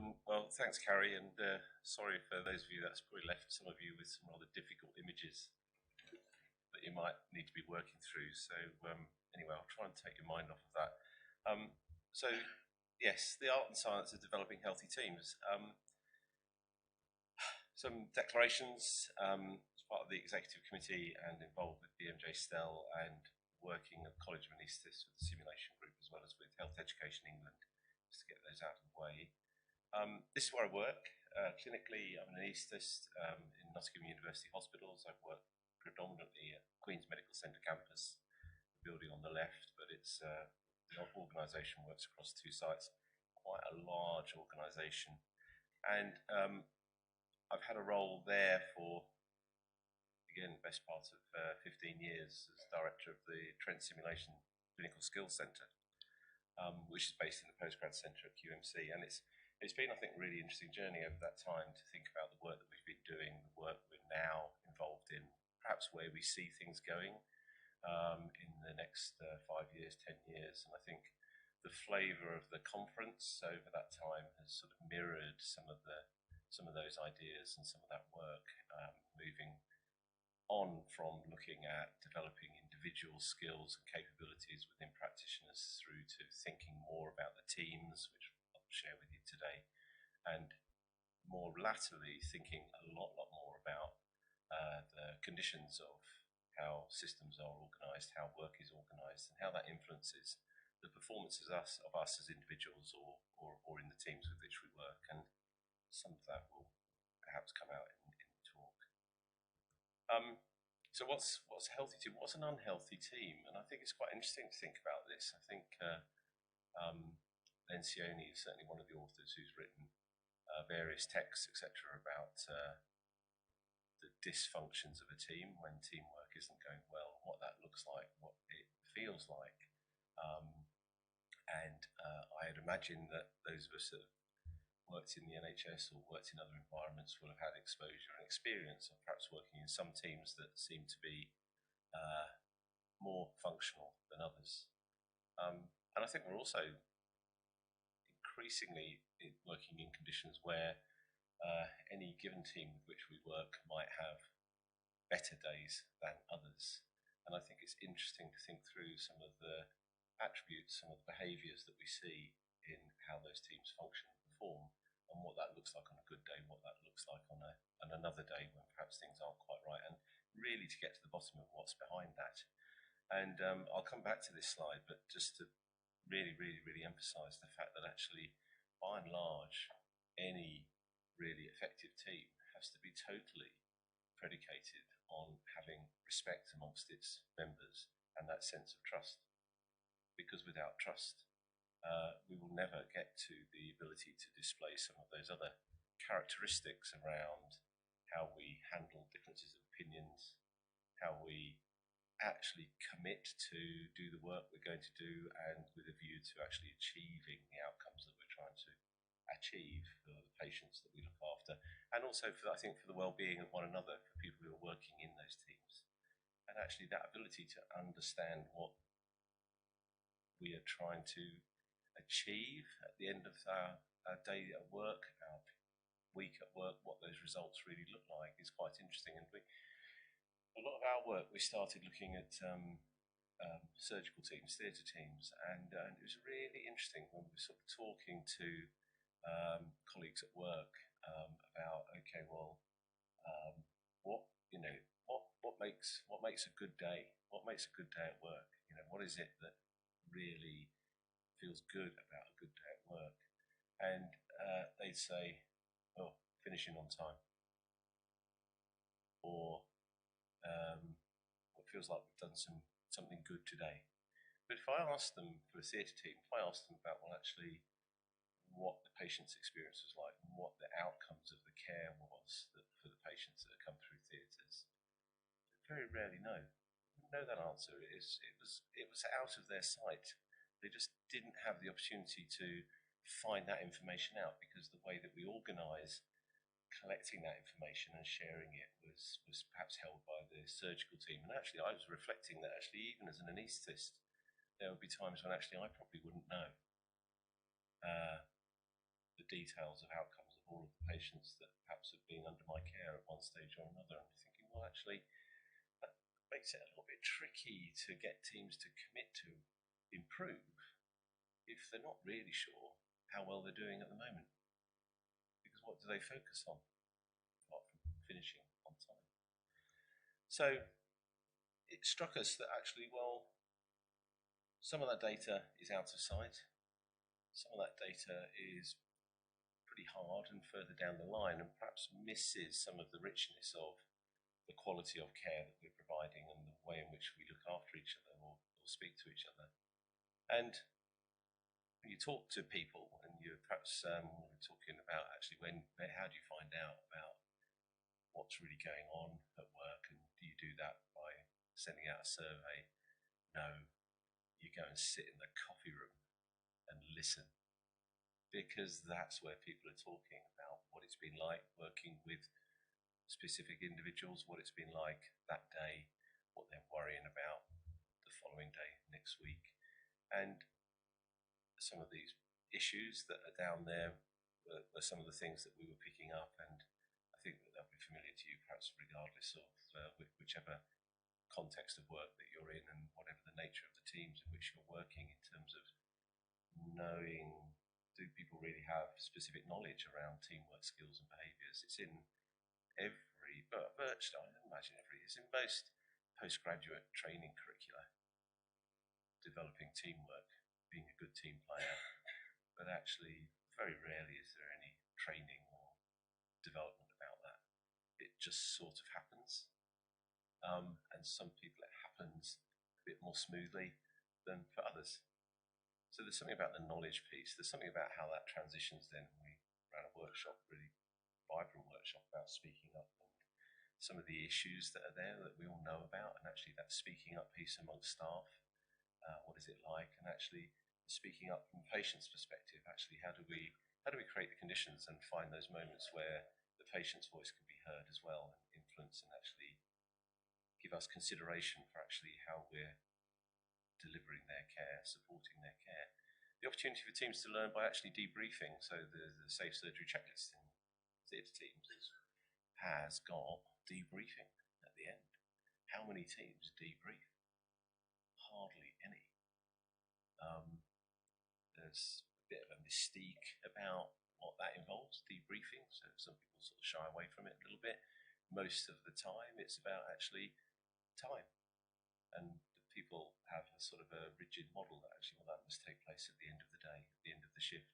Well, thanks, Carrie, and sorry for those of you that's probably left some of you with some rather difficult images that you might need to be working through. So anyway, I'll try and take your mind off of that. So yes, the art and science of developing healthy teams. Some declarations as part of the executive committee and involved with BMJ Stell and working at College of Anaesthetists with the simulation group as well as with Health Education England, just to get those out of the way. This is where I work. Clinically, I'm an anaesthetist in Nottingham University Hospitals. I've worked predominantly at Queen's Medical Centre campus, the building on the left, but it's the organisation works across 2 sites, quite a large organisation. And I've had a role there for, again, the best part of 15 years as director of the Trent Simulation Clinical Skills Centre, which is based in the Postgrad Centre at QMC. And it's been, I think, a really interesting journey over that time to think about the work that we've been doing, the work we're now involved in, perhaps where we see things going in the next 5 years, 10 years. And I think the flavour of the conference over that time has sort of mirrored some of those ideas and some of that work, moving on from looking at developing individual skills and capabilities within practitioners through to thinking more about the teams, which I'll share with you today, and more latterly thinking a lot more about the conditions of how systems are organised, how work is organised, and how that influences the performances of us as individuals or in the teams with which we work. And some of that will perhaps come out in the talk. So what's a healthy team? What's an unhealthy team? And I think it's quite interesting to think about this. I think Lencioni is certainly one of the authors who's written various texts, etc., about the dysfunctions of a team when teamwork isn't going well, what that looks like, what it feels like. I'd imagine that those of us that have worked in the NHS or worked in other environments will have had exposure and experience of perhaps working in some teams that seem to be more functional than others. And I think we're also increasingly working in conditions where any given team with which we work might have better days than others. And I think it's interesting to think through some of the attributes, some of the behaviours that we see in how those teams function and perform, and what that looks like on a good day, what that looks like on another day when perhaps things aren't quite right, and really to get to the bottom of what's behind that. And I'll come back to this slide, but just to really emphasise the fact that actually, by and large, any really effective team has to be totally predicated on having respect amongst its members and that sense of trust. Because without trust, we will never get to the ability to display some of those other characteristics around how we handle differences of opinions, how we actually commit to do the work we're going to do, and with a view to actually achieving the outcomes that we're trying to achieve for the patients that we look after, and also for, I think, for the well-being of one another, for people who are working in those teams. And actually that ability to understand what we are trying to achieve at the end of our day at work, our week at work, what those results really look like is quite interesting. And a lot of our work, we started looking at surgical teams, theatre teams, and it was really interesting when we were sort of talking to colleagues at work about, okay, well, what makes a good day? What makes a good day at work? You know, what is it that really feels good about a good day at work? And they'd say, oh, finishing on time, or it feels like we've done something good today. But if I asked them, for a theatre team, if I asked them about, well, actually, what the patient's experience was like and what the outcomes of the care was for the patients that had come through theatres, very rarely know that answer. It was out of their sight. They just didn't have the opportunity to find that information out, because the way that we organise collecting that information and sharing it was perhaps held by the surgical team. And actually I was reflecting that actually even as an anaesthetist, there would be times when actually I probably wouldn't know the details of outcomes of all of the patients that perhaps have been under my care at one stage or another. And you're thinking, well, actually, that makes it a little bit tricky to get teams to commit to improve if they're not really sure how well they're doing at the moment. Because what do they focus on apart from finishing on time? So it struck us that actually, well, some of that data is out of sight. Some of that data is pretty hard and further down the line, and perhaps misses some of the richness of the quality of care that we're providing and the way in which we look after each other or speak to each other. And when you talk to people, and you're perhaps we're talking about actually how do you find out about what's really going on at work, and do you do that by sending out a survey? No, you go and sit in the coffee room and listen, because that's where people are talking about what it's been like working with specific individuals, what it's been like that day, what they're worrying about the following day, next week. And some of these issues that are down there were some of the things that we were picking up, and I think that they'll be familiar to you, perhaps regardless of whichever context of work that you're in and whatever the nature of the teams in which you're working, in terms of knowing, do people really have specific knowledge around teamwork skills and behaviours? It's in every, but virtually, I don't imagine every, it's in most postgraduate training curricula, developing teamwork, being a good team player, but actually very rarely is there any training or development about that. It just sort of happens, and some people it happens a bit more smoothly than for others. So there's something about the knowledge piece. There's something about how that transitions then. We ran a workshop, really vibrant workshop about speaking up and some of the issues that are there that we all know about, and actually that speaking up piece amongst staff. What is it like? And actually speaking up from the patient's perspective, actually how do we create the conditions and find those moments where the patient's voice can be heard as well, and influence and actually give us consideration for actually how we're delivering their care, supporting their care. The opportunity for teams to learn by actually debriefing. So the safe surgery checklist in theatre teams has got debriefing at the end. How many teams debrief? Hardly any. There's a bit of a mystique about what that involves, debriefing. So some people sort of shy away from it a little bit. Most of the time it's about actually time, and people have a sort of a rigid model that actually, well, that must take place at the end of the day, at the end of the shift,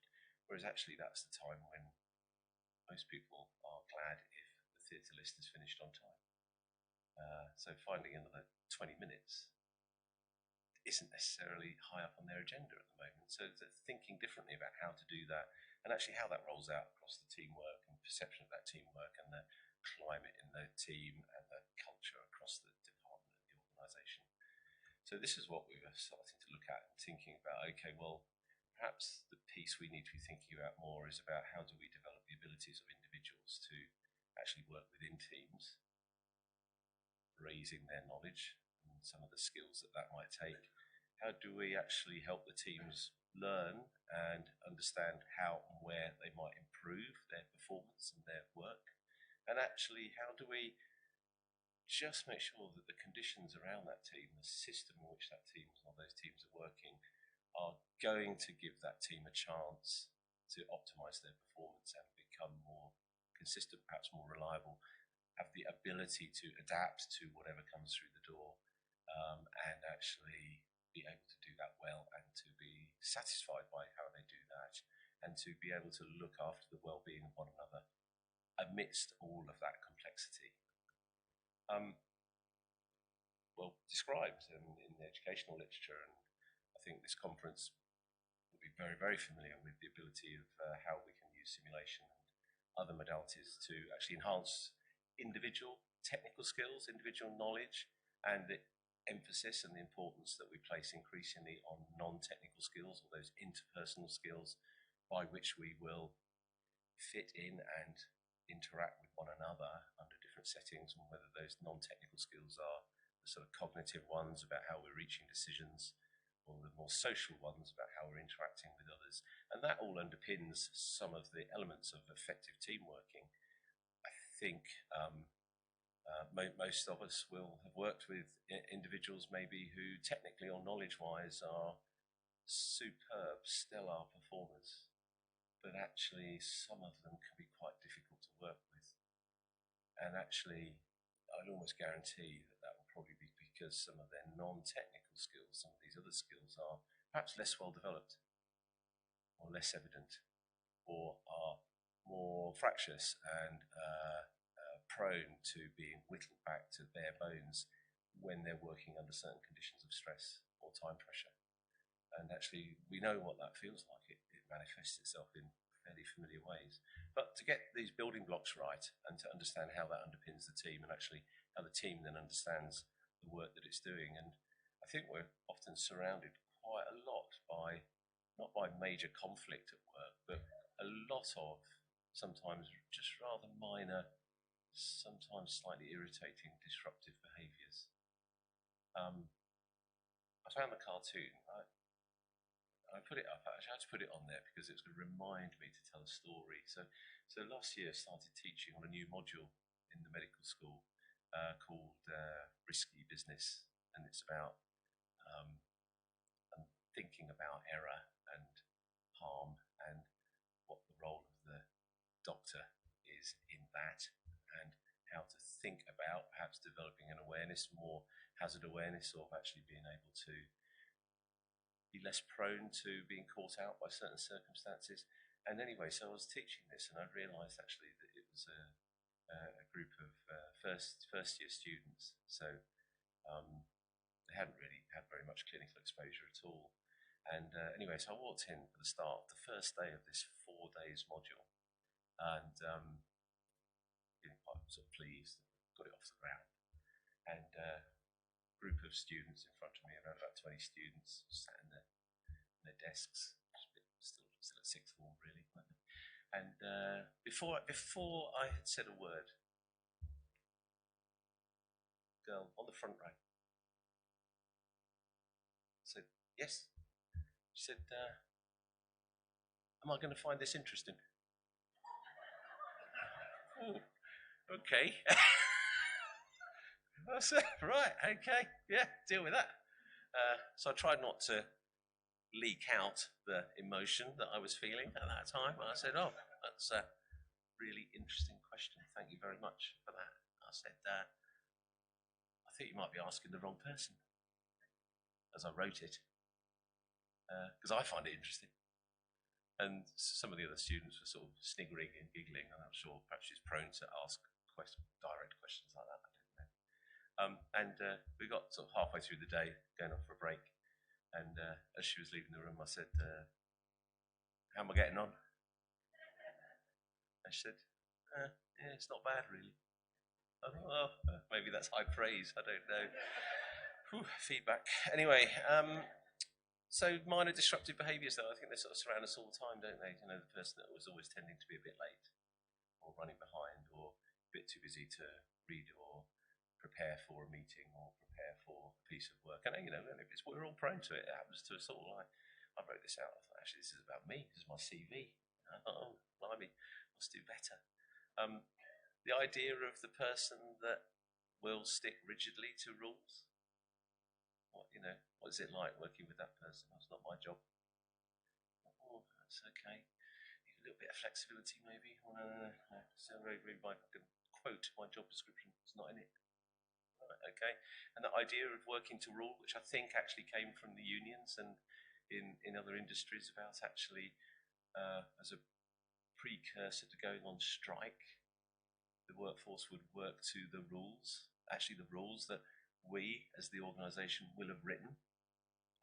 whereas actually that's the time when most people are glad if the theatre list is finished on time. So finding another 20 minutes isn't necessarily high up on their agenda at the moment. So they're thinking differently about how to do that, and actually how that rolls out across the teamwork and perception of that teamwork and the climate in the team and the culture across the department and the organisation. So this is what we were starting to look at and thinking about, okay, well, perhaps the piece we need to be thinking about more is about how do we develop the abilities of individuals to actually work within teams, raising their knowledge and some of the skills that that might take. How do we actually help the teams learn and understand how and where they might improve their performance and their work? And actually, how do we just make sure that the conditions around that team, the system in which that team or those teams are working, are going to give that team a chance to optimise their performance and become more consistent, perhaps more reliable, have the ability to adapt to whatever comes through the door, and actually be able to do that well and to be satisfied by how they do that, and to be able to look after the well-being of one another amidst all of that complexity. Well described in the educational literature, and I think this conference will be very, very familiar with the ability of how we can use simulation and other modalities to actually enhance individual technical skills, individual knowledge, and the emphasis and the importance that we place increasingly on non-technical skills, or those interpersonal skills by which we will fit in and interact with one another under different settings, and whether those non-technical skills are the sort of cognitive ones about how we're reaching decisions, or the more social ones about how we're interacting with others. And that all underpins some of the elements of effective team working. I think most of us will have worked with individuals maybe who technically or knowledge-wise are superb, stellar performers, but actually some of them can be quite difficult to work with. And actually, I'd almost guarantee that that will probably be because some of their non-technical skills, some of these other skills are perhaps less well developed or less evident or are more fractious and prone to being whittled back to bare bones when they're working under certain conditions of stress or time pressure. And actually, we know what that feels like. It manifests itself in fairly familiar ways. But to get these building blocks right and to understand how that underpins the team and actually how the team then understands the work that it's doing. And I think we're often surrounded quite a lot by, not by major conflict at work, but a lot of sometimes just rather minor, sometimes slightly irritating, disruptive behaviours. I found the cartoon. I put it up. I had to put it on there because it's going to remind me to tell a story. So last year I started teaching on a new module in the medical school called Risky Business, and it's about thinking about error and harm and what the role of the doctor is in that, and how to think about perhaps developing an awareness, more hazard awareness, of actually being able to be less prone to being caught out by certain circumstances. And anyway, so I was teaching this, and I realised actually that it was a group of first year students. So they hadn't really had very much clinical exposure at all. And anyway, so I walked in for the start of the first day of this 4 days module, and feeling quite sort of pleased, got it off the ground. And group of students in front of me, around about 20 students, sat in their desks, still at sixth form really. And before I had said a word, girl on the front row said, "Yes." She said, "Am I going to find this interesting?" Oh, okay. I said, right, okay, yeah, deal with that. So I tried not to leak out the emotion that I was feeling at that time. I said, "Oh, that's a really interesting question. Thank you very much for that." I said, "I think you might be asking the wrong person," as I wrote it, because I find it interesting. And some of the other students were sort of sniggering and giggling, and I'm sure perhaps she's prone to ask direct questions like that. I don't know. And we got sort of halfway through the day, going off for a break, and as she was leaving the room, I said, "How am I getting on?" And she said, "Yeah, it's not bad really." I thought, "Oh, maybe that's high praise, I don't know." Whew, feedback. Anyway, so minor disruptive behaviours, though, I think they sort of surround us all the time, don't they? You know, the person that was always tending to be a bit late, or running behind, or a bit too busy to read or prepare for a meeting or prepare for a piece of work. And you know, we're all prone to it. It happens to us all. I wrote this out. I thought, actually, this is about me. This is my CV. I thought, oh, blimey, must do better. The idea of the person that will stick rigidly to rules. What is it like working with that person? That's not my job. Oh, that's okay. Need a little bit of flexibility, maybe. Oh, no. So I can quote my job description. It's not in it. Right, okay. And the idea of working to rule, which I think actually came from the unions and in other industries, about actually as a precursor to going on strike, the workforce would work to the rules. Actually, the rules that we, as the organisation, will have written,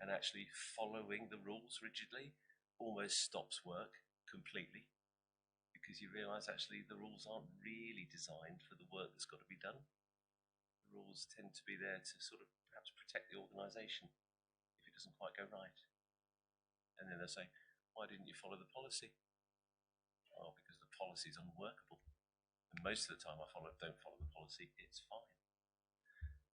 and actually following the rules rigidly almost stops work completely, because you realise actually the rules aren't really designed for the work that's got to be done. The rules tend to be there to sort of perhaps protect the organisation if it doesn't quite go right. And then they say, "Why didn't you follow the policy?" Oh, because the policy is unworkable. And most of the time don't follow the policy, it's fine.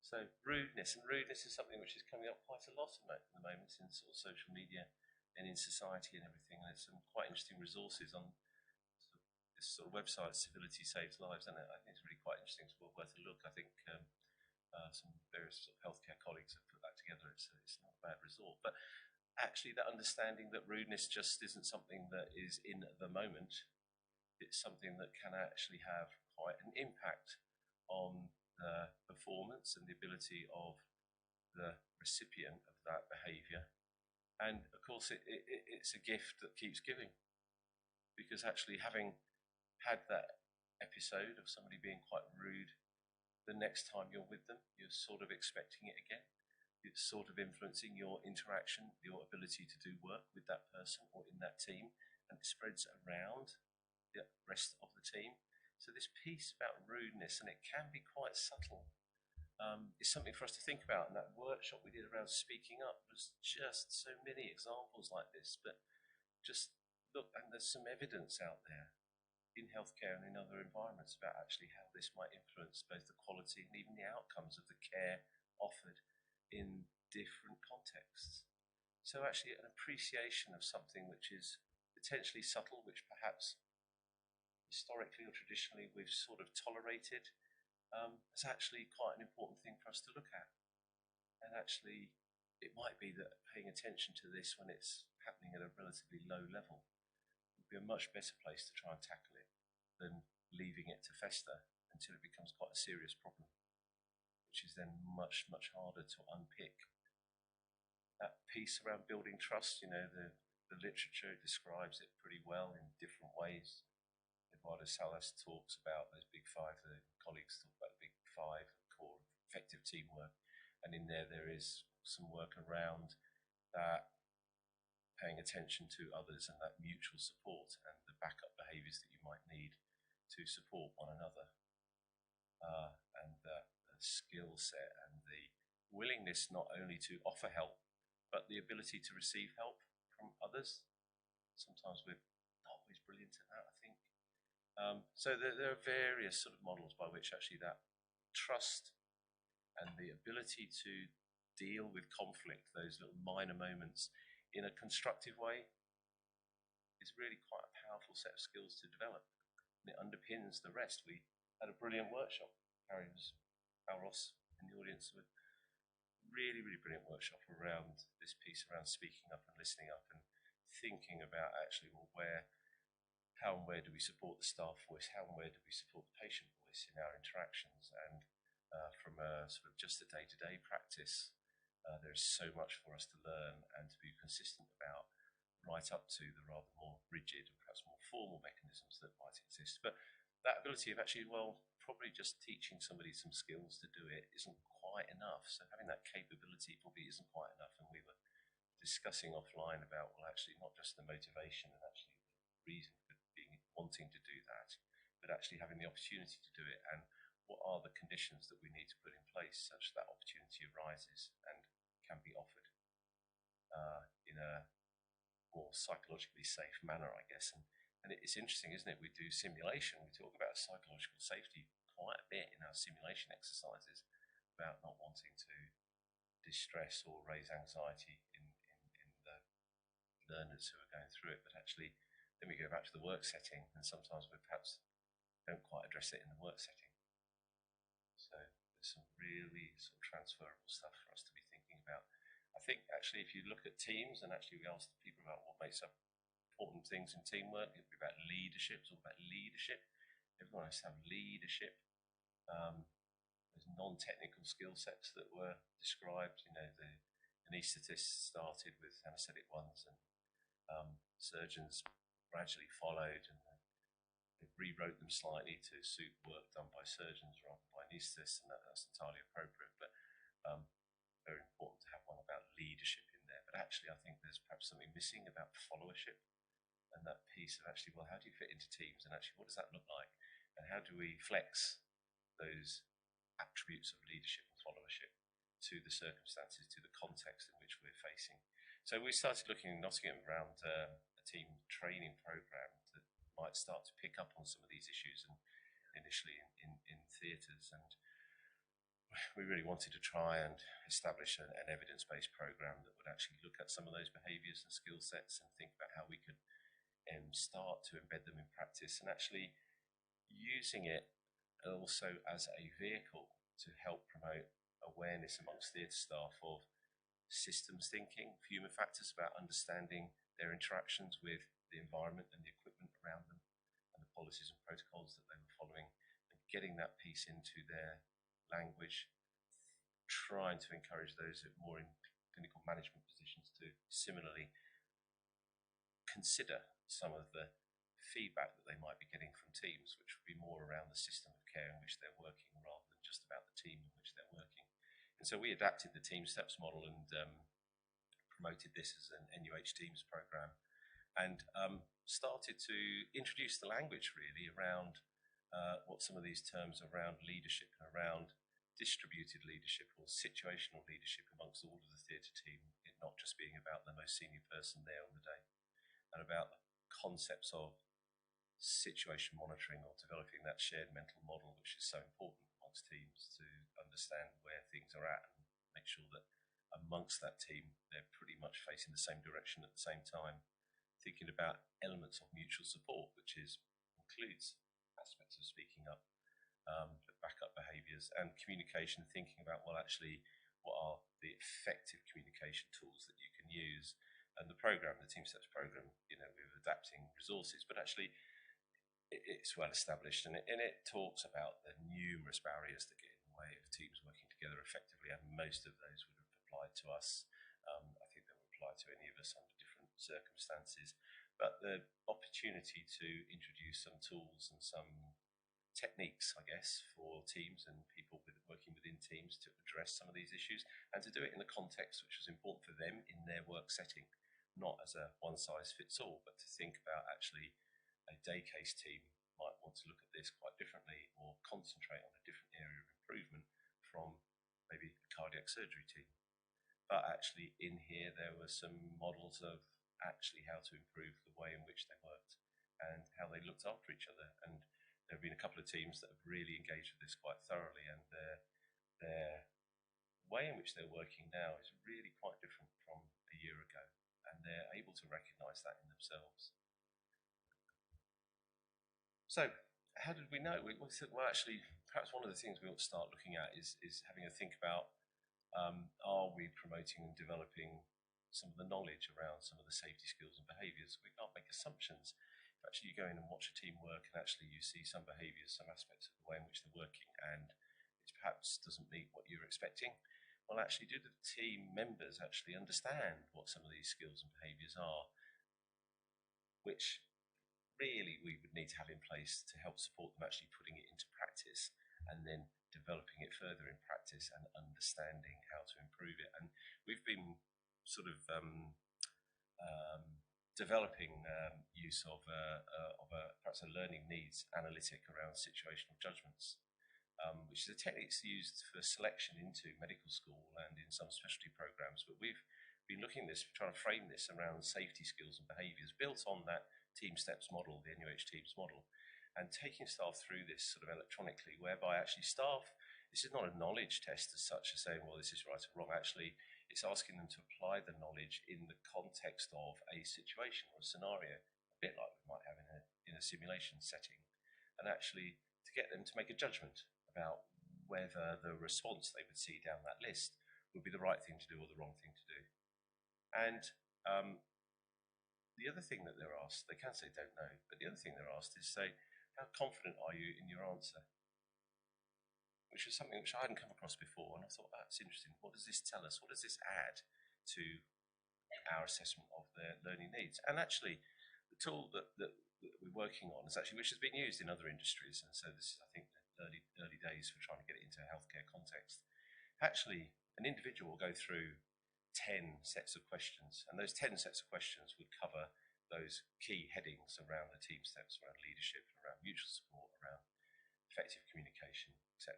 So rudeness, and rudeness is something which is coming up quite a lot at the moment in sort of social media and in society and everything. And there's some quite interesting resources on this sort of website, Civility Saves Lives, and I think it's really quite interesting. It's well worth a look. I think some various sort of healthcare colleagues have put that together. It's not a bad resort. But actually that understanding that rudeness just isn't something that is in the moment. It's something that can actually have quite an impact on the performance and the ability of the recipient of that behaviour. And of course it's a gift that keeps giving, because actually having had that episode of somebody being quite rude, the next time you're with them you're sort of expecting it again. It's sort of influencing your interaction, your ability to do work with that person or in that team, and it spreads around the rest of the team. So this piece about rudeness, and it can be quite subtle, is something for us to think about. And that workshop we did around speaking up was just so many examples like this. But just look, and there's some evidence out there in healthcare and in other environments about actually how this might influence both the quality and even the outcomes of the care offered in different contexts. So actually an appreciation of something which is potentially subtle, which perhaps historically or traditionally we've sort of tolerated, is actually quite an important thing for us to look at. And actually it might be that paying attention to this when it's happening at a relatively low level would be a much better place to try and tackle it than leaving it to fester until it becomes quite a serious problem, which is then much, much harder to unpick. That piece around building trust, you know, the literature describes it pretty well in different ways. Eduardo Salas talks about those big five, the colleagues talk about the big five core of effective teamwork, and in there is some work around that, paying attention to others and that mutual support and the backup behaviours that you might need to support one another, and the skill set and the willingness not only to offer help but the ability to receive help from others. Sometimes we're not always brilliant at that, I think. So there are various sort of models by which actually that trust and the ability to deal with conflict, those little minor moments, in a constructive way, is really quite a powerful set of skills to develop, and it underpins the rest. We had a brilliant workshop. Carrie was, Ross in the audience, with really, really brilliant workshop around this piece around speaking up and listening up and thinking about actually, well, how and where do we support the staff voice? How and where do we support the patient voice in our interactions? And from a sort of just a day-to-day practice, there's so much for us to learn and to be consistent about, right up to the rather more rigid and perhaps more formal mechanisms that might exist. But that ability of actually, well, probably just teaching somebody some skills to do it isn't quite enough. So having that capability probably isn't quite enough. And we were discussing offline about, well, actually not just the motivation and actually the reason for wanting to do that, but actually having the opportunity to do it, and what are the conditions that we need to put in place such that opportunity arises and can be offered in a more psychologically safe manner, I guess. And it's interesting, isn't it? We do simulation, we talk about psychological safety quite a bit in our simulation exercises, about not wanting to distress or raise anxiety in the learners who are going through it, but actually then we go back to the work setting, and sometimes we perhaps don't quite address it in the work setting. So there's some really sort of transferable stuff for us to be thinking about. I think actually if you look at teams, and actually we asked people about what makes up important things in teamwork, it'd be about leadership. It's all about leadership. Everyone has to have leadership. There's non-technical skill sets that were described. You know, the anaesthetists started with anaesthetic ones, and surgeons gradually followed, and they rewrote them slightly to suit work done by surgeons rather than by anaesthetists, and that's entirely appropriate. But very important to have one about leadership in there. But actually I think there's perhaps something missing about followership, and that piece of actually, well, how do you fit into teams, and actually what does that look like, and how do we flex those attributes of leadership and followership to the circumstances, to the context in which we're facing. So we started looking in Nottingham around a team training program that might start to pick up on some of these issues, and initially in theatres, and we really wanted to try and establish an evidence-based program that would actually look at some of those behaviours and skill sets and think about how we could start to embed them in practice, and actually using it also as a vehicle to help promote awareness amongst theatre staff of systems thinking, human factors, about understanding their interactions with the environment and the equipment around them and the policies and protocols that they were following, and getting that piece into their language, trying to encourage those who are more in clinical management positions to similarly consider some of the feedback that they might be getting from teams, which would be more around the system of care in which they're working rather than just about the team in which they're working. And so we adapted the team steps model and promoted this as an NUH Teams program, and started to introduce the language really around what some of these terms around leadership and around distributed leadership or situational leadership amongst all of the theatre team, it not just being about the most senior person there on the day, and about the concepts of situation monitoring or developing that shared mental model, which is so important amongst teams to understand where things are at and make sure that amongst that team they're pretty much facing the same direction at the same time, thinking about elements of mutual support, which includes aspects of speaking up, backup behaviours and communication, thinking about, well, actually, what are the effective communication tools that you can use. And the program, the Team Steps program, we're adapting resources, but actually it's well established, and it talks about the numerous barriers that get in the way of teams working together effectively, and most of those would have applied to us. I think they would apply to any of us under different circumstances, but the opportunity to introduce some tools and some techniques, I guess, for teams and people working within teams to address some of these issues, and to do it in a context which was important for them in their work setting, not as a one-size-fits-all, but to think about actually a day case team might want to look at this quite differently or concentrate on a different area of improvement from maybe a cardiac surgery team. But actually in here there were some models of actually how to improve the way in which they worked and how they looked after each other. And there have been a couple of teams that have really engaged with this quite thoroughly, and their way in which they're working now is really quite different from a year ago, and they're able to recognise that in themselves. So how did we know? We said, well, actually, perhaps one of the things we ought to start looking at is having a think about, are we promoting and developing some of the knowledge around some of the safety skills and behaviours? We can't make assumptions. If actually you go in and watch a team work and actually you see some behaviours, some aspects of the way in which they're working, and it perhaps doesn't meet what you're expecting, well, actually, do the team members actually understand what some of these skills and behaviours are, which really we would need to have in place to help support them actually putting it into practice and then developing it further in practice and understanding how to improve it. And we've been sort of developing use of perhaps a learning needs analytic around situational judgments, which is a technique that's used for selection into medical school and in some specialty programs. But we've been looking at this, trying to frame this around safety skills and behaviours built on that Team Steps model, the NUH Teams model, and taking staff through this sort of electronically, whereby actually staff, this is not a knowledge test as such as saying, well, this is right or wrong. Actually, it's asking them to apply the knowledge in the context of a situation or a scenario, a bit like we might have in a simulation setting, and actually to get them to make a judgment about whether the response they would see down that list would be the right thing to do or the wrong thing to do. And the other thing that they're asked, they can say don't know, but the other thing they're asked is say, how confident are you in your answer? Which is something which I hadn't come across before, and I thought, that's interesting. What does this tell us? What does this add to our assessment of their learning needs? And actually, the tool that we're working on is actually, which has been used in other industries, and so this is, I think, the early days for trying to get it into a healthcare context. Actually, an individual will go through 10 sets of questions, and those 10 sets of questions would cover those key headings around the team steps, around leadership, around mutual support, around effective communication, etc.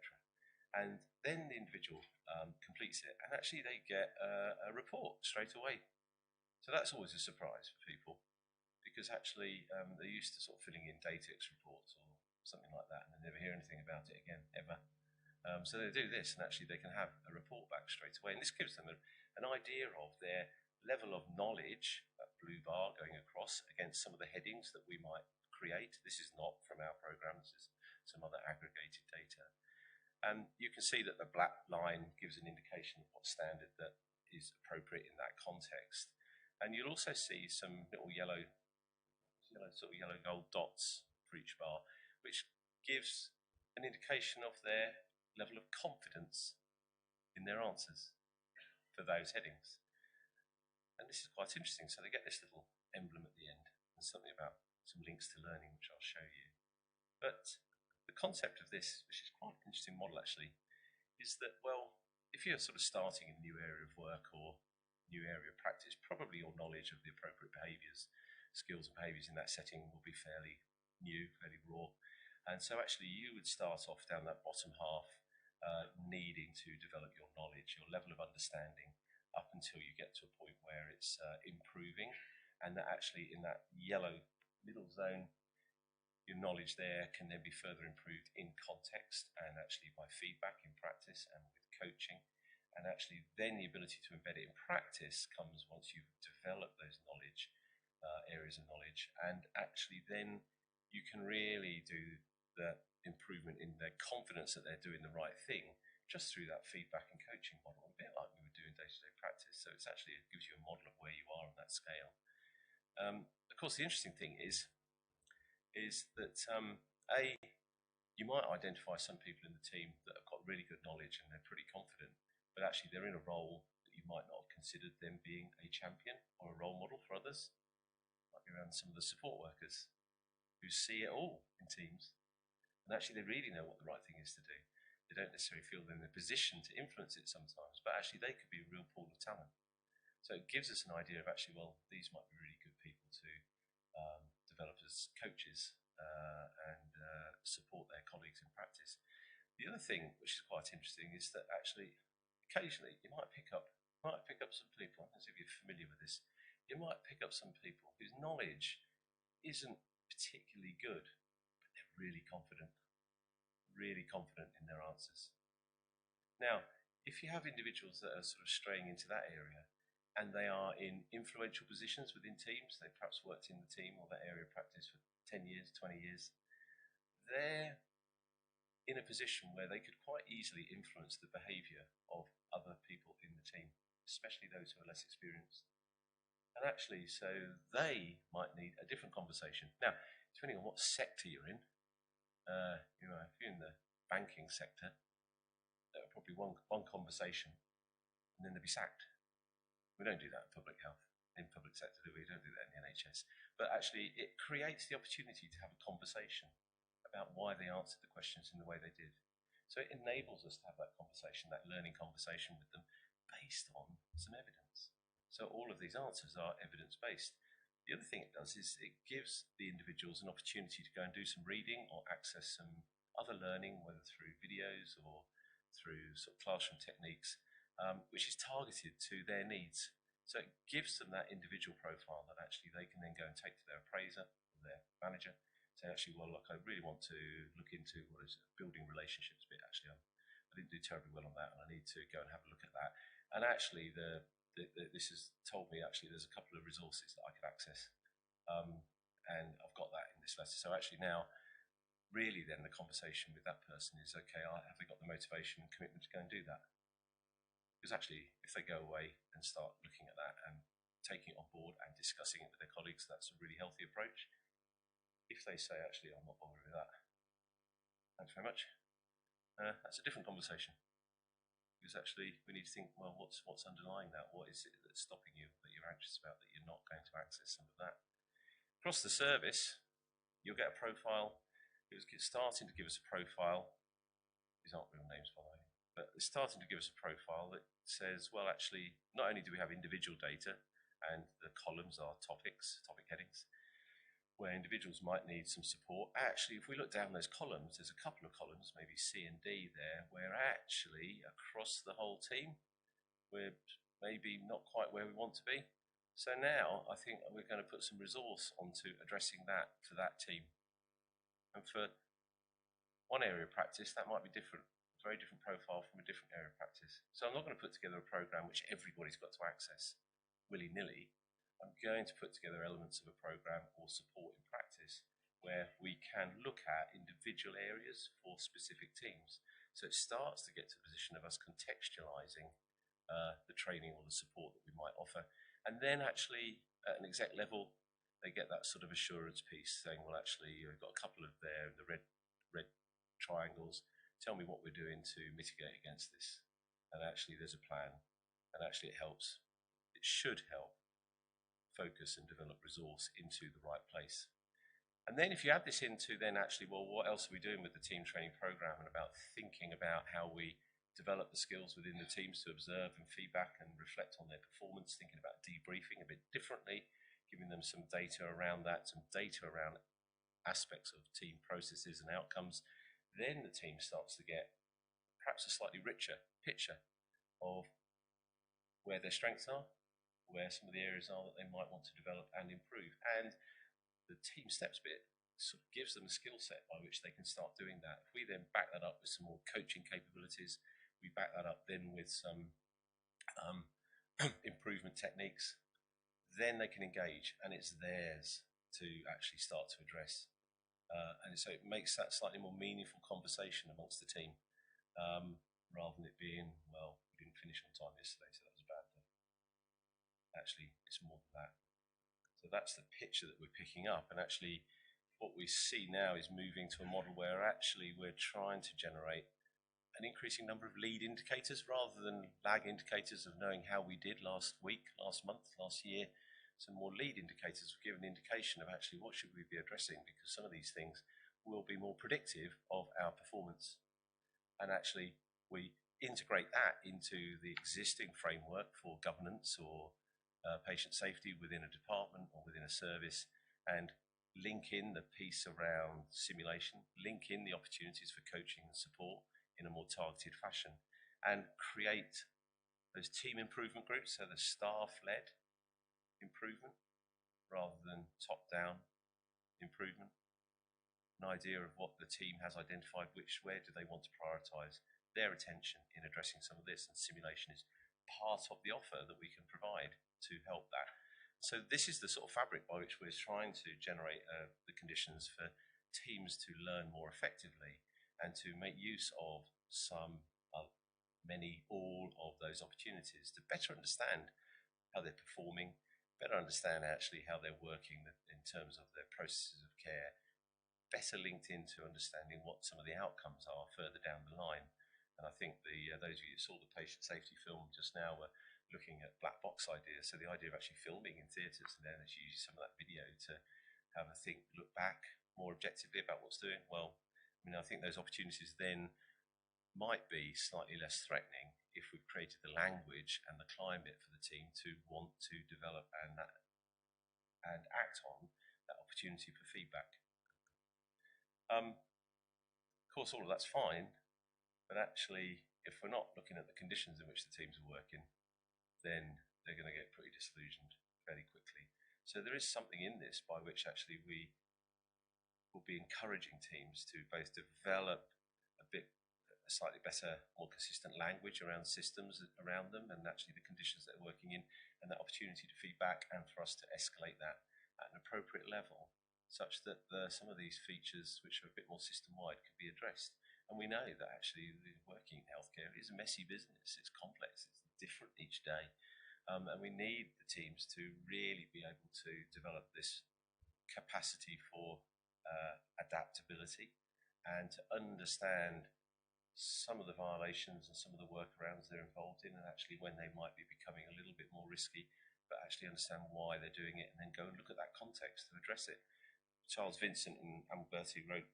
And then the individual completes it, and actually they get a report straight away. So that's always a surprise for people, because actually they're used to sort of filling in Datex reports or something like that, and they never hear anything about it again, ever. So they do this, and actually they can have a report back straight away. And this gives them an idea of their level of knowledge, that blue bar going across, against some of the headings that we might create. This is not from our program, this is some other aggregated data. And you can see that the black line gives an indication of what standard that is appropriate in that context. And you'll also see some little yellow gold dots for each bar, which gives an indication of their level of confidence in their answers for those headings. And this is quite interesting. So they get this little emblem at the end and something about some links to learning, which I'll show you. But the concept of this, which is quite an interesting model actually, is that, well, if you're sort of starting in a new area of work or new area of practice, probably your knowledge of the appropriate behaviours, skills and behaviours in that setting will be fairly new, fairly raw. And so actually you would start off down that bottom half, needing to develop your knowledge, your level of understanding, up until you get to a point where it's improving, and that actually in that yellow middle zone, your knowledge there can then be further improved in context and actually by feedback in practice and with coaching. And actually then the ability to embed it in practice comes once you've developed those knowledge, areas of knowledge, and actually then you can really do the improvement in their confidence that they're doing the right thing just through that feedback and coaching model, a bit like we were doing day-to-day practice. So it's actually, it gives you a model of where you are on that scale. Of course, the interesting thing is that you might identify some people in the team that have got really good knowledge and they're pretty confident, but actually they're in a role that you might not have considered them being a champion or a role model for others. Might be around some of the support workers who see it all in teams, and actually they really know what the right thing is to do. They don't necessarily feel they're in a position to influence it sometimes, but actually they could be a real pool of talent. So it gives us an idea of actually, well, these might be really good people to develop as coaches and support their colleagues in practice. The other thing, which is quite interesting, is that actually occasionally you might pick up some people, as if you're familiar with this, you might pick up some people whose knowledge isn't particularly good, but they're really confident in their answers. Now, if you have individuals that are sort of straying into that area and they are in influential positions within teams, they perhaps worked in the team or that area of practice for 10 years, 20 years, they're in a position where they could quite easily influence the behaviour of other people in the team, especially those who are less experienced. And actually, so they might need a different conversation. Now, depending on what sector you're in, if you're in the banking sector, there will probably one conversation and then they'll be sacked. We don't do that in public health, in public sector, do we? We don't do that in the NHS. But actually, it creates the opportunity to have a conversation about why they answered the questions in the way they did. So it enables us to have that conversation, that learning conversation with them based on some evidence. So all of these answers are evidence-based. The other thing it does is it gives the individuals an opportunity to go and do some reading or access some other learning, whether through videos or through sort of classroom techniques, which is targeted to their needs. So it gives them that individual profile that actually they can then go and take to their appraiser or their manager, say actually, well, look, I really want to look into what is building relationships bit. Actually, I didn't do terribly well on that, and I need to go and have a look at that. And actually, this has told me actually there's a couple of resources that I could access, and I've got that in this letter. So actually now, really then the conversation with that person is, okay, have they got the motivation and commitment to go and do that? Because actually, if they go away and start looking at that and taking it on board and discussing it with their colleagues, that's a really healthy approach. If they say, actually, I'm not bothered with that, thanks very much, that's a different conversation. Because actually we need to think, well, what's underlying that? What is it that's stopping you, that you're anxious about, that you're not going to access some of that? Across the service, you'll get a profile. It was starting to give us a profile. These aren't real names, by the way. But it's starting to give us a profile that says, well, actually, not only do we have individual data, and the columns are topic headings, where individuals might need some support. Actually, if we look down those columns, there's a couple of columns, maybe C and D there, where actually across the whole team, we're maybe not quite where we want to be. So now I think we're going to put some resource onto addressing that for that team. And for one area of practice, that might be different. very different profile from a different area of practice. So I'm not going to put together a program which everybody's got to access willy-nilly. I'm going to put together elements of a program or support in practice where we can look at individual areas for specific teams. So it starts to get to a position of us contextualizing the training or the support that we might offer. And then actually at an exec level, they get that sort of assurance piece saying, well, actually, you've got a couple of there, the red triangles. Tell me what we're doing to mitigate against this. And actually, there's a plan. And actually, it helps. It should help focus and develop resource into the right place. And then if you add this into then actually, well, what else are we doing with the team training program, and about thinking about how we develop the skills within the teams to observe and feedback and reflect on their performance, thinking about debriefing a bit differently, giving them some data around that, some data around aspects of team processes and outcomes, then the team starts to get perhaps a slightly richer picture of where their strengths are, where some of the areas are that they might want to develop and improve. And the team steps bit sort of gives them a skill set by which they can start doing that. If we then back that up with some more coaching capabilities, we back that up then with some improvement techniques, then they can engage, and it's theirs to actually start to address. And so it makes that slightly more meaningful conversation amongst the team, rather than it being, well, we didn't finish on time yesterday, so that was a bad thing. Actually, it's more than that. So that's the picture that we're picking up, and actually what we see now is moving to a model where actually we're trying to generate an increasing number of lead indicators rather than lag indicators of knowing how we did last week, last month, last year. Some more lead indicators will give an indication of actually what should we be addressing, because some of these things will be more predictive of our performance. And actually we integrate that into the existing framework for governance or patient safety within a department or within a service, and link in the piece around simulation, link in the opportunities for coaching and support in a more targeted fashion, and create those team improvement groups, so the staff-led improvement rather than top-down improvement. An idea of what the team has identified, where do they want to prioritise their attention in addressing some of this, and simulation is part of the offer that we can provide to help that. So this is the sort of fabric by which we're trying to generate the conditions for teams to learn more effectively and to make use of some, all of those opportunities to better understand how they're performing, better understand actually how they're working in terms of their processes of care, better linked into understanding what some of the outcomes are further down the line. And I think those of you who saw the patient safety film just now were looking at black box ideas. So the idea of actually filming in theatres and then actually using some of that video to have a think, look back more objectively about what's doing. Well, I mean, I think those opportunities then might be slightly less threatening if we've created the language and the climate for the team to want to develop and act on that opportunity for feedback. Of course, all of that's fine, but actually, if we're not looking at the conditions in which the teams are working, then they're going to get pretty disillusioned fairly quickly. So there is something in this by which actually we will be encouraging teams to both develop a slightly better, more consistent language around systems around them and actually the conditions that they're working in, and that opportunity to feedback, and for us to escalate that at an appropriate level such that some of these features which are a bit more system-wide could be addressed. And we know that actually working in healthcare is a messy business, it's complex, it's different each day, and we need the teams to really be able to develop this capacity for adaptability and to understand some of the violations and some of the workarounds they're involved in, and actually when they might be becoming a little bit more risky, but actually understand why they're doing it and then go and look at that context to address it. Charles Vincent and Alberti wrote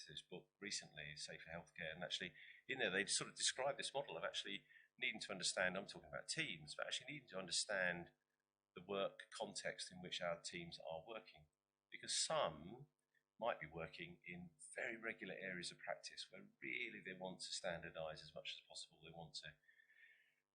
this book recently, Safer Healthcare, and actually in there they sort of describe this model of actually needing to understand, I'm talking about teams, but actually needing to understand the work context in which our teams are working, because some might be working in very regular areas of practice where really they want to standardise as much as possible. They want to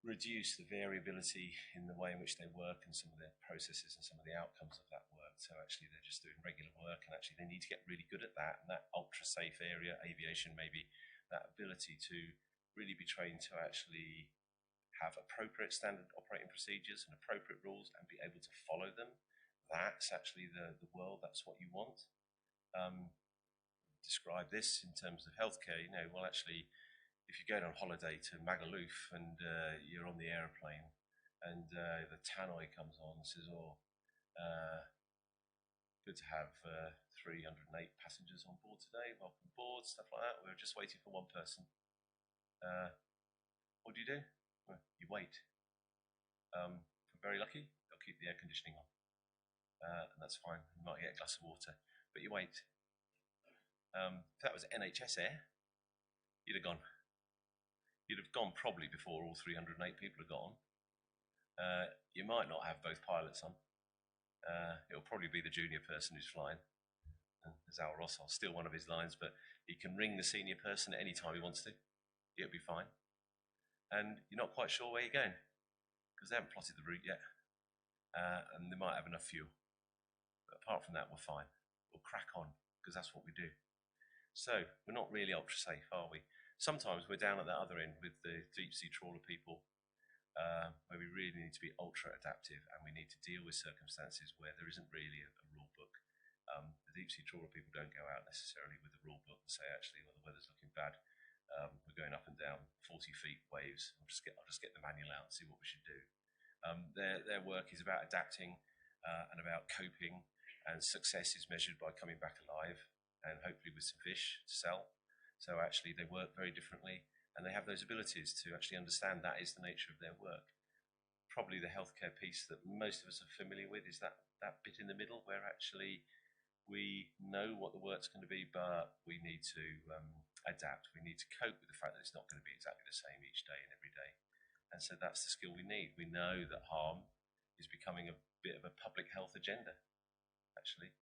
reduce the variability in the way in which they work and some of their processes and some of the outcomes of that work. So actually they're just doing regular work, and actually they need to get really good at that. And that ultra safe area, aviation maybe, that ability to really be trained to actually have appropriate standard operating procedures and appropriate rules and be able to follow them. That's actually the world, that's what you want. Describe this in terms of healthcare, you know, well actually if you're going on holiday to Magaluf and you're on the aeroplane and the tannoy comes on and says, oh, good to have 308 passengers on board today, welcome aboard, stuff like that. We're just waiting for one person. What do? Well, you wait. If we're very lucky, they'll keep the air conditioning on. And that's fine. You might get a glass of water, but you wait. If that was NHS Air, you'd have gone. You'd have gone probably before all 308 people have got on. You might not have both pilots on. It'll probably be the junior person who's flying. As Al Ross, I'll steal one of his lines, but he can ring the senior person at any time he wants to. It'll be fine. And you're not quite sure where you're going because they haven't plotted the route yet. And they might have enough fuel. But apart from that, we're fine. We'll crack on because that's what we do. So we're not really ultra safe, are we? Sometimes we're down at that other end with the deep sea trawler people, where we really need to be ultra adaptive and we need to deal with circumstances where there isn't really a rule book. The deep sea trawler people don't go out necessarily with a rule book and say, actually, well, the weather's looking bad. We're going up and down 40 feet waves. I'll just get the manual out and see what we should do. Their work is about adapting and about coping, and success is measured by coming back alive and hopefully with some fish to sell. So actually they work very differently and they have those abilities to actually understand that is the nature of their work. Probably the healthcare piece that most of us are familiar with is that bit in the middle where actually we know what the work's going to be, but we need to adapt. We need to cope with the fact that it's not going to be exactly the same each day and every day. And so that's the skill we need. We know that harm is becoming a bit of a public health agenda, actually.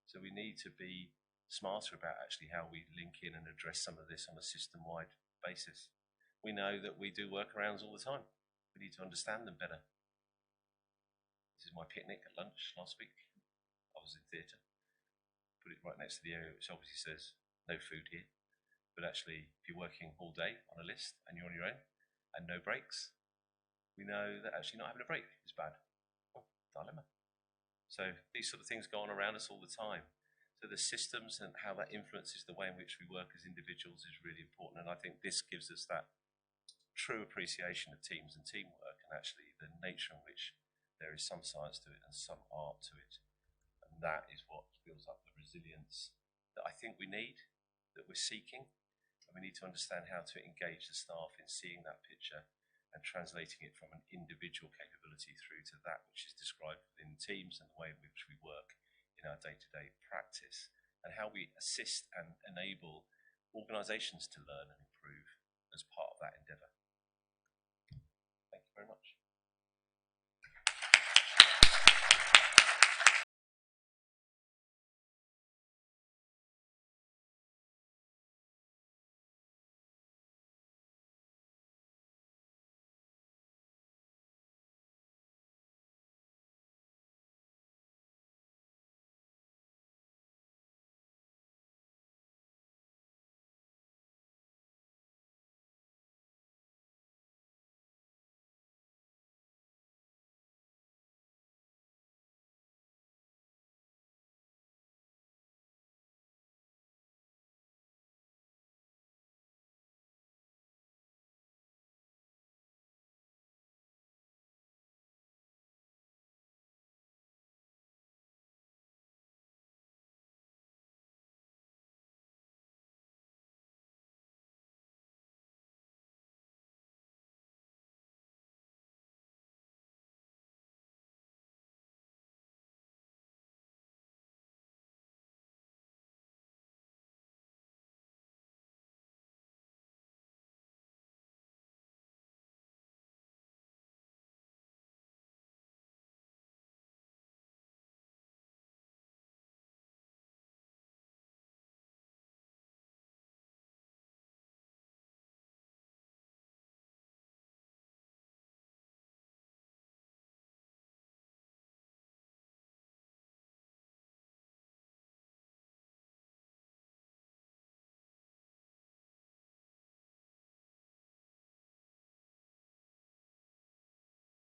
So we need to be smarter about actually how we link in and address some of this on a system-wide basis. We know that we do workarounds all the time. We need to understand them better. This is my picnic at lunch last week. I was in theatre. Put it right next to the area which obviously says no food here. But actually, if you're working all day on a list and you're on your own and no breaks, we know that actually not having a break is bad. Oh, dilemma. So these sort of things go on around us all the time. So the systems and how that influences the way in which we work as individuals is really important. And I think this gives us that true appreciation of teams and teamwork and actually the nature in which there is some science to it and some art to it. And that is what builds up the resilience that I think we need, that we're seeking. And we need to understand how to engage the staff in seeing that picture and translating it from an individual capability through to that which is described within teams and the way in which we work in our day-to-day practice, and how we assist and enable organisations to learn and improve as part of that endeavour.